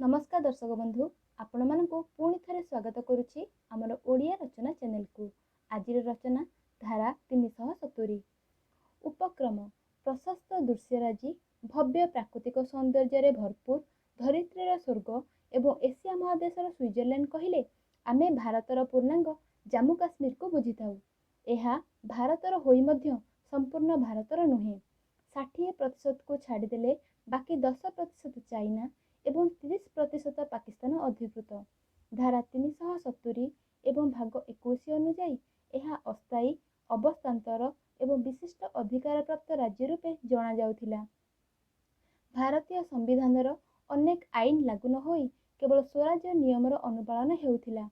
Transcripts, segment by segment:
नमस्कार दर्शक बंधु आपण मानक पुणी थे स्वागत करुच्ची आमर ओडिया रचना चैनल को। आज रचना धारा 370 उपक्रम प्रशस्त दृश्यराजी भव्य प्राकृतिक सौंदर्य भरपूर धरित्रीर स्वर्ग एवं एशिया महादेशर स्विट्जरलैंड कहले आमे भारतर पूर्णांग जम्मू काश्मीर को बुझी था। यह भारतर होई मध्य संपूर्ण भारतर नुहे। 60% को छाड़देले बाकी 10% चाइना एवं 30% पाकिस्तान अधिकृत। धारा 370 एवं भाग 21 अनुଯାयी यह अस्थायी अवस्थान्तर एवं विशिष्ट अधिकार प्राप्त राज्य रूपे जना जाउथिला। भारतीय संविधानर अनेक आईन लागू न होई केवल स्वराज्य नियमर अनुपालन हेउथिला।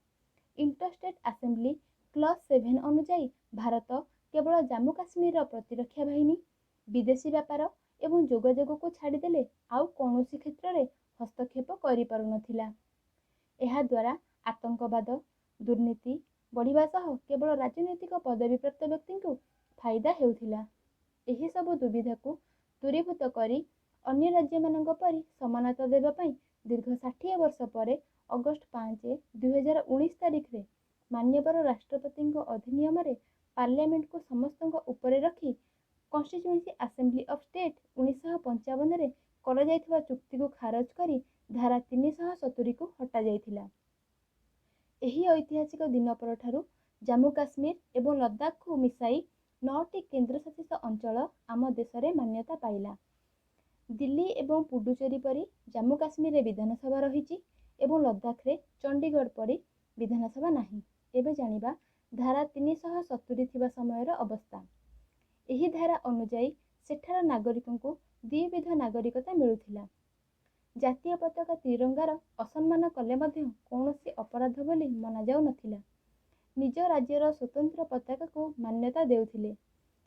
इंटरस्टेट असेंबली क्लॉज 7 अनुଯାयी भारत केवल जम्मू काश्मीर प्रतिरक्षा बाहिनी विदेशी व्यापार एवं जोगाजोग को छाड़देले आउ कौनसी क्षेत्र में हस्तक्षेप करिपारुनथिला। एहा द्वारा आतंकवाद दुर्नीति बढ़िबा सह केवल राजनैतिक पदवी प्राप्त व्यक्ति को फायदा हेउथिला। एही सब दुविधा को दूरीभूत करी अन्य राज्य मानक परि समानता देबा पई दीर्घ 60 वर्ष पर अगस्त 5 2019 तारीख रे मान्यवर राष्ट्रपति अधिनियम रे पार्लियामेंट को समस्त ऊपर रखी कॉन्स्टिट्यूएंसी असेंबली ऑफ स्टेट 1955 रे करा जायथिबा चुक्ति को खारज करी धारा 370 को हटा जायथिला। एही ऐतिहासिक दिन परठारु जम्मू काश्मीर एवं लद्दाख को मिसाई 9टी केन्द्रशासित अंचल आम देश में मान्यता पाइला। दिल्ली एवं पुडुचेरी परी जम्मू काश्मीर विधानसभा रही एवं लद्दाख रे चंडीगढ़ परी विधानसभा नाही। एबे जानिबा धारा 370 थिबा समयर अवस्था। एही धारा अनुଯାयी सेठार नागरिकों को द्विविध नागरिकता मिलुथिला। जातीय पताका तिरंगार असम्मान कले मध्य कौनसी अपराध बोली मना जाउ नथिला। निज राज्यर स्वतंत्र पताका को मान्यता देउथिले।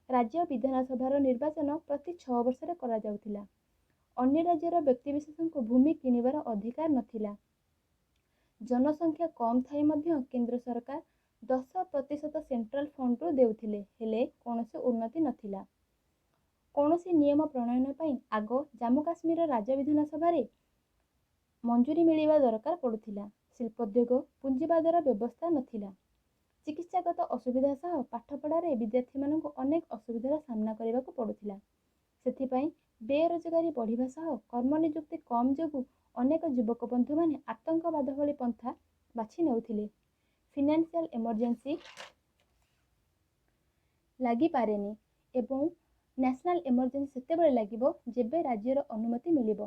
राज्य विधानसभार निर्वाचन प्रति 6 वर्ष रे करा जाउथिला। अन्य राज्यर व्यक्तिविशेष को भूमि किनिबार अधिकार नथिला। जनसंख्या कम थाई मध्य केंद्र सरकार 10% सेंट्रल फंड रु देउथिले हेले कौनसी उन्नति नथिला। कौनसी नियम प्रणयन पई आग जम्मू काश्मीर राज्य विधानसभा रे मंजूरी मिलिबा दरकार पड़ुथिला। शिल्पोद्योग पुंजीवादर व्यवस्था नथिला। चिकित्सागत असुविधा सह पाठपढ़ा रे विद्यार्थी मानक अनेक असुविधार सामना करने को पड़ुथिला। सेथिपई बेरोजगारी बढ़िबा सह कर्म नियुक्ति कम जोगु अनेक युवक बंधु माने आतंकवाद भली पंथा बाछि नेउथिले। फाइनेंशियल इमरजेंसी लागि पारेनी एवं नेशनल इमरजेंसी सेतेबेले लागिबो जेबे राज्यर अनुमति मिलिबो।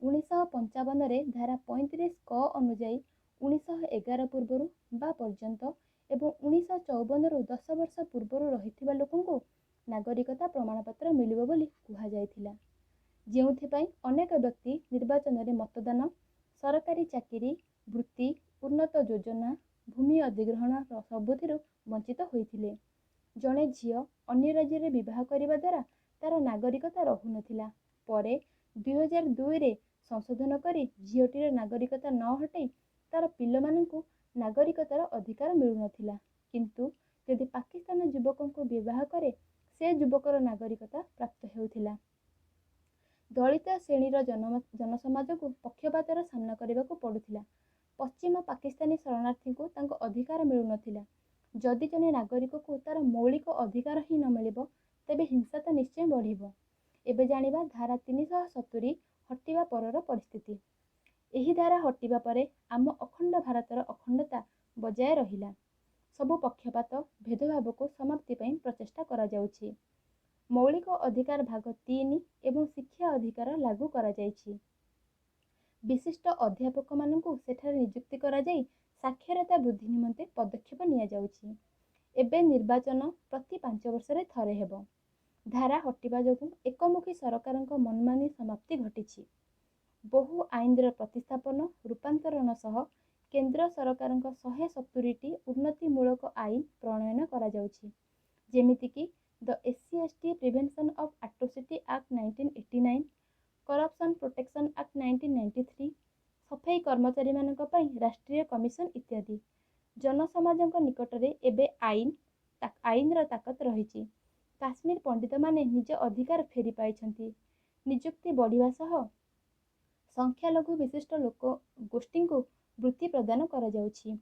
1955 रे धारा 35 क अनुଯାयी 1911 पूर्व बा पर्यंत एवं 1954 रु 10 वर्ष पूर्व रहिथिबा लोकंको नागरिकता प्रमाणपत्र मिलिबो बोली कुहा जायथिला। जेउथिपई अनेक व्यक्ति निर्वाचन रे मतदान सरकारी चाकरी वृत्ति उन्नत योजना भूमि अधिग्रहण सबुथिरु वंचित होइथिले। जड़े झील अन्य राज्य में विवाह करने द्वारा तार नागरिकता रहु नथिला। परे 2002 रे संशोधन करी झीलटीर नागरिकता न हटाई तार पिल मानकु नागरिकतार अधिकार मिलु नथिला। किंतु यदि पाकिस्तान युवकों को विवाह करे से युवकर नागरिकता प्राप्त हेउथिला। दलित श्रेणीर जनसमाज को पक्षपातर सामना करने को पड़ुथिला। पश्चिम पाकिस्तानी शरणार्थी को तांको अधिकार मिलु नथिला। जदि जने नागरिक को तार मौलिक अधिकार ही न मिलिबो तेबे हिंसा तो निश्चय बढ़िबो। एबे जानिबा धारा 370 हटिबा परर परिस्थिति। एही धारा हटिबा परे आम अखंड भारतर अखंडता बजाय रहिला। सबु पक्षपात भेदभाव को समाप्ति पई प्रचेष्टा करा जाउछि। मौलिक अधिकार भाग 3 एवं शिक्षा अधिकार लागू करा जाइछि। विशिष्ट अध्यापक मानकु सेठारे नियुक्ति करा जाई साक्षरता वृद्धि निमंते पदक्षेप निया जाउछि। एबे निर्वाचन प्रति 5 वर्ष रे थरे हेबो। धारा हटिबा जोगु एकमुखी सरकारक मनमानी समाप्ति घटिछि। बहु आईनर प्रतिस्थापन रूपांतरण सह केंद्र सरकारक 170टी उन्नतिमूलक आईन प्रणयन करा जाउछि। जेमिति कि the SC/ST prevention of atrocity act 1989 corruption protection act 1993 सफाई कर्मचारी मानक पई राष्ट्रीय कमिशन इत्यादि। जनसमाजक निकटरे एबे आईनर ताकत रहिछि। काश्मीर पंडित माने निज अधिकार फेरी पाइछन्ति। नियुक्ति बढ़िबा सह ସଂଖ୍ୟାଲଘୁ ବିଶିଷ୍ଟ ଲୋକ ଗୋଷ୍ଠୀଙ୍କୁ ବୃତ୍ତି ପ୍ରଦାନ କରାଯାଉଛି।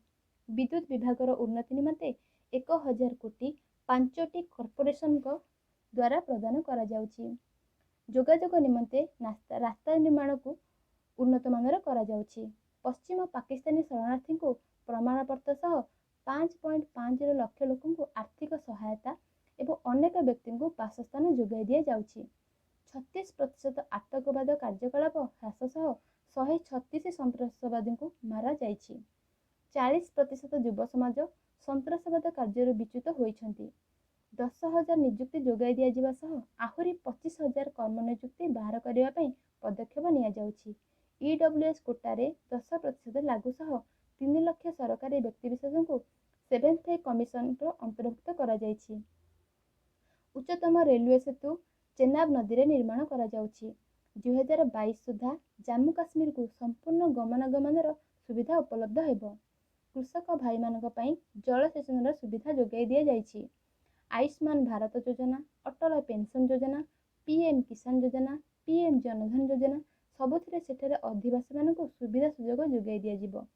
ବିଦ୍ୟୁତ୍ ବିଭାଗର ଉନ୍ନତି ନିମନ୍ତେ 1000 କୋଟି 5ଟି କର୍ପୋରେସନଙ୍କ ଦ୍ୱାରା ପ୍ରଦାନ କରାଯାଉଛି। ଯୋଗାଯୋଗ ନିମନ୍ତେ ରାସ୍ତା ନିର୍ମାଣକୁ ଉନ୍ନତମାନର କରାଯାଉଛି। ପଶ୍ଚିମ ପାକିସ୍ତାନୀ ଶରଣାର୍ଥୀଙ୍କୁ ପ୍ରମାଣପତ୍ର ସହ 5.5 ଲକ୍ଷ ଲୋକଙ୍କୁ ଆର୍ଥିକ ସହାୟତା ଏବଂ ଅନେକ ବ୍ୟକ୍ତିଙ୍କୁ ବାସସ୍ଥାନ ଯୋଗାଇ ଦିଆଯାଉଛି। 36% ଆତଙ୍କବାଦ କାର୍ଯ୍ୟକଳାପ ହ୍ରାସ ସହ 136 ସନ୍ତ୍ରାସବାଦୀଙ୍କୁ ମାରାଯାଇଛି। 40% ଯୁବ ସମାଜ ସନ୍ତ୍ରାସବାଦ କାର୍ଯ୍ୟରୁ ବିଚ୍ୟୁତ ହୋଇଛନ୍ତି। 10,000 ନିଯୁକ୍ତି ଯୋଗାଇ ଦିଆଯିବା ସହ ଆହୁରି 25,000 କର୍ମନିଯୁକ୍ତି ବାହାର କରିବା ପାଇଁ ପଦକ୍ଷେପ ନିଆଯାଉଛି। EWS କୋଟାରେ 10% ଲାଗୁ ସହ 3 ଲକ୍ଷ ସରକାରୀ ବ୍ୟକ୍ତିବିଶେଷଙ୍କୁ 7th କମିଶନର ଅନ୍ତର୍ଭୁକ୍ତ କରାଯାଇଛି। ଉଚ୍ଚତମ ରେଲୱେ ସେତୁ ଚେନାବ ନଦୀରେ ନିର୍ମାଣ କରାଯାଉଛି। 2022 ସୁଦ୍ଧା ଜାମ୍ମୁ କାଶ୍ମୀରକୁ ସମ୍ପୂର୍ଣ୍ଣ ଗମନାଗମନର ସୁବିଧା ଉପଲବ୍ଧ ହେବ। କୃଷକ ଭାଇମାନଙ୍କ ପାଇଁ ଜଳସେଚନର ସୁବିଧା ଯୋଗାଇ ଦିଆଯାଇଛି। ଆୟୁଷ୍ମାନ ଭାରତ ଯୋଜନା, ଅଟଳ ପେନ୍ସନ୍ ଯୋଜନା, PM କିଷାନ ଯୋଜନା, PM ଜନଧନ ଯୋଜନା ସବୁଥିରେ ସେଠାରେ ଅଧିବାସୀମାନଙ୍କୁ ସୁବିଧା ସୁଯୋଗ ଯୋଗାଇ ଦିଆଯିବ।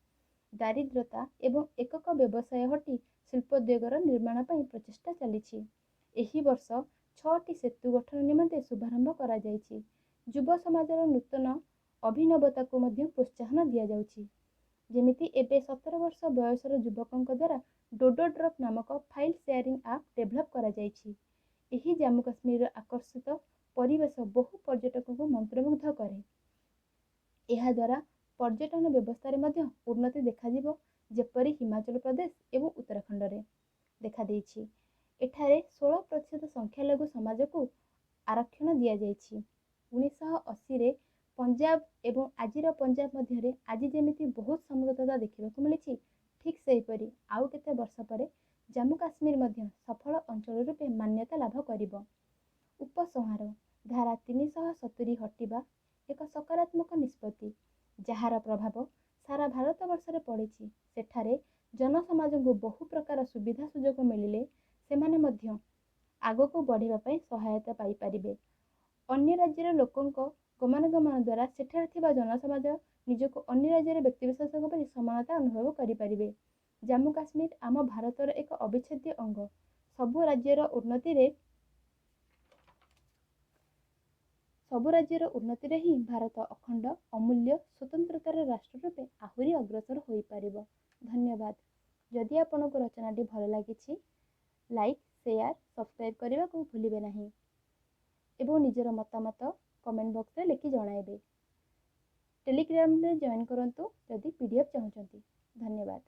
ଦାରିଦ୍ର୍ୟତା ଏବଂ ଏକକ ବ୍ୟବସାୟ ହଟି ଶିଳ୍ପୋଦ୍ୟୋଗର ନିର୍ମାଣ ପାଇଁ ପ୍ରଚେଷ୍ଟା ଚାଲିଛି। ଏହି ବର୍ଷ 6ଟି ସେତୁ ଗଠନ ନିମନ୍ତେ ଶୁଭାରମ୍ଭ କରାଯାଇଛି। ଯୁବ ସମାଜର ନୂତନ ଅଭିନବତାକୁ ମଧ୍ୟ ପ୍ରୋତ୍ସାହନ ଦିଆଯାଉଛି। ଯେମିତି ଏବେ 17 ବର୍ଷ ବୟସର ଯୁବକଙ୍କ ଦ୍ୱାରା ଡୋଡୋ ଡ୍ରପ୍ ନାମକ ଫାଇଲ୍ ସେୟାରିଂ ଆପ୍ ଡେଭଲପ୍ କରାଯାଇଛି। ଏହି ଜାମ୍ମୁ କାଶ୍ମୀରର ଆକର୍ଷିତ ପରିବେଶ ବହୁ ପର୍ଯ୍ୟଟକଙ୍କୁ ମନ୍ତ୍ରମୁଗ୍ଧ କରେ। ଏହାଦ୍ୱାରା ପର୍ଯ୍ୟଟନ ବ୍ୟବସ୍ଥାରେ ମଧ୍ୟ ଉନ୍ନତି ଦେଖାଯିବ, ଯେପରି ହିମାଚଳ ପ୍ରଦେଶ ଏବଂ ଉତ୍ତରାଖଣ୍ଡରେ ଦେଖାଦେଇଛି। ଏଠାରେ 16% ସଂଖ୍ୟାଲଘୁ ସମାଜକୁ ଆରକ୍ଷଣ ଦିଆଯାଇଛି। 1980ରେ ପଞ୍ଜାବ ଏବଂ ଆଜିର ପଞ୍ଜାବ ମଧ୍ୟରେ ଆଜି ଯେମିତି ବହୁତ ସମୃଦ୍ଧତା ଦେଖିବାକୁ ମିଳିଛି, ଠିକ୍ ସେହିପରି ଆଉ କେତେ ବର୍ଷ ପରେ ଜାମ୍ମୁ କାଶ୍ମୀର ମଧ୍ୟ ସଫଳ ଅଞ୍ଚଳ ରୂପେ ମାନ୍ୟତା ଲାଭ କରିବ। ଉପସଂହାର: ଧାରା 370 ହଟିବା ଏକ ସକାରାତ୍ମକ ନିଷ୍ପତ୍ତି, ଯାହାର ପ୍ରଭାବ ସାରା ଭାରତବର୍ଷରେ ପଡ଼ିଛି। ସେଠାରେ ଜନସମାଜଙ୍କୁ ବହୁ ପ୍ରକାର ସୁବିଧା ସୁଯୋଗ ମିଳିଲେ ସେମାନେ ମଧ୍ୟ ଆଗକୁ ବଢ଼ିବା ପାଇଁ ସହାୟତା ପାଇପାରିବେ। ଅନ୍ୟ ରାଜ୍ୟର ଲୋକଙ୍କ ଗମନାଗମନ ଦ୍ୱାରା ସେଠାରେ ଥିବା ଜନସମାଜ ନିଜକୁ ଅନ୍ୟ ରାଜ୍ୟର ବ୍ୟକ୍ତିବିଶେଷଙ୍କ ପରି ସମାନତା ଅନୁଭବ କରିପାରିବେ। ଜାମ୍ମୁ କାଶ୍ମୀର ଆମ ଭାରତର ଏକ ଅବିଚ୍ଛେଦ୍ୟ ଅଙ୍ଗ। ସବୁ ରାଜ୍ୟର ଉନ୍ନତିରେ ହିଁ ଭାରତ ଅଖଣ୍ଡ, ଅମୂଲ୍ୟ, ସ୍ୱତନ୍ତ୍ରତାର ରାଷ୍ଟ୍ର ରୂପେ ଆହୁରି ଅଗ୍ରସର ହୋଇପାରିବ। ଧନ୍ୟବାଦ। ଯଦି ଆପଣଙ୍କୁ ରଚନାଟି ଭଲ ଲାଗିଛି, ଲାଇକ୍, ସେୟାର, ସବସ୍କ୍ରାଇବ୍ କରିବାକୁ ଭୁଲିବେ ନାହିଁ ଏବଂ ନିଜର ମତାମତ କମେଣ୍ଟ ବକ୍ସରେ ଲେଖି ଜଣାଇବେ। ଟେଲିଗ୍ରାମରେ ଜଏନ୍ କରନ୍ତୁ ଯଦି PDF ଚାହୁଁଛନ୍ତି। ଧନ୍ୟବାଦ।